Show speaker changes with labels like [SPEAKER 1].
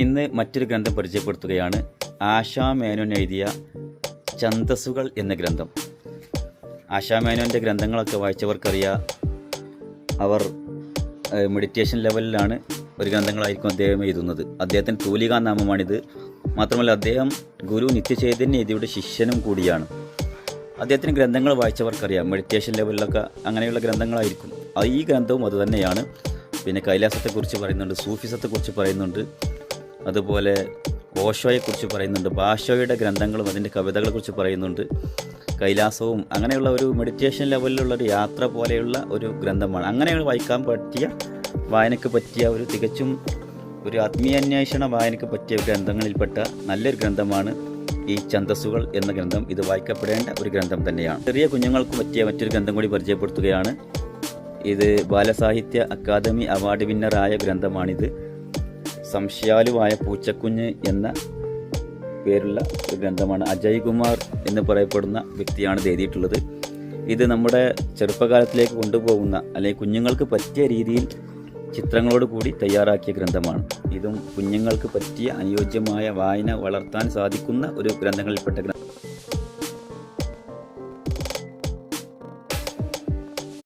[SPEAKER 1] ഇന്ന് മറ്റൊരു ഗ്രന്ഥം പരിചയപ്പെടുത്തുകയാണ്. ആശാ മേനോൻ എഴുതിയ ഛന്ദസ്സുകൾ എന്ന ഗ്രന്ഥം. ആശാ മേനോൻ്റെ ഗ്രന്ഥങ്ങളൊക്കെ വായിച്ചവർക്കറിയാം, അവർ മെഡിറ്റേഷൻ ലെവലിലാണ് ഒരു ഗ്രന്ഥങ്ങളായിരിക്കും അദ്ദേഹം എഴുതുന്നത്. അദ്ദേഹത്തിൻ്റെ തൂലികാ നാമമാണിത്. മാത്രമല്ല അദ്ദേഹം ഗുരു നിത്യചൈതന്യയുടെ ശിഷ്യനും കൂടിയാണ്. അദ്ദേഹത്തിന് ഗ്രന്ഥങ്ങൾ വായിച്ചവർക്കറിയാം, മെഡിറ്റേഷൻ ലെവലിലൊക്കെ അങ്ങനെയുള്ള ഗ്രന്ഥങ്ങളായിരിക്കും. ഈ ഗ്രന്ഥവും അതുതന്നെയാണ്. പിന്നെ കൈലാസത്തെക്കുറിച്ച് പറയുന്നുണ്ട്, സൂഫിസത്തെക്കുറിച്ച് പറയുന്നുണ്ട്, അതുപോലെ ഓഷോയെക്കുറിച്ച് പറയുന്നുണ്ട്, ഭാഷയുടെ ഗ്രന്ഥങ്ങളും അതിൻ്റെ കവിതകളെക്കുറിച്ച് പറയുന്നുണ്ട്, കൈലാസവും. അങ്ങനെയുള്ള ഒരു മെഡിറ്റേഷൻ ലെവലിലുള്ളൊരു യാത്ര പോലെയുള്ള ഒരു ഗ്രന്ഥമാണ്. അങ്ങനെയുള്ള വായിക്കാൻ പറ്റിയ, വായനയ്ക്ക് പറ്റിയ ഒരു തികച്ചും ഒരു ആത്മീയാന്വേഷണ വായനയ്ക്ക് പറ്റിയ ഗ്രന്ഥങ്ങളിൽപ്പെട്ട നല്ലൊരു ഗ്രന്ഥമാണ് ഈ ഛന്ദസ്സുകൾ എന്ന ഗ്രന്ഥം. ഇത് വായിക്കപ്പെടേണ്ട ഒരു ഗ്രന്ഥം തന്നെയാണ്. ചെറിയ കുഞ്ഞുങ്ങൾക്ക് പറ്റിയ മറ്റൊരു ഗ്രന്ഥം കൂടി പരിചയപ്പെടുത്തുകയാണ്. ഇത് ബാലസാഹിത്യ അക്കാദമി അവാർഡ് വിന്നറായ ഗ്രന്ഥമാണിത്. സംശയാലുവായ പൂച്ചക്കുഞ്ഞ് എന്ന പേരുള്ള ഒരു ഗ്രന്ഥമാണ്. അജയ് കുമാർ എന്ന് പറയപ്പെടുന്ന വ്യക്തിയാണ് ഇത് എഴുതിയിട്ടുള്ളത്. ഇത് നമ്മുടെ ചെറുപ്പകാലത്തിലേക്ക് കൊണ്ടുപോകുന്ന, അല്ലെങ്കിൽ കുഞ്ഞുങ്ങൾക്ക് പറ്റിയ രീതിയിൽ ചിത്രങ്ങളോട് കൂടി തയ്യാറാക്കിയ ഗ്രന്ഥമാണ്. ഇതും കുഞ്ഞുങ്ങൾക്ക് പറ്റിയ അനുയോജ്യമായ വായന വളർത്താൻ സാധിക്കുന്ന ഒരു ഗ്രന്ഥങ്ങളിൽപ്പെട്ട ഗ്രന്ഥം.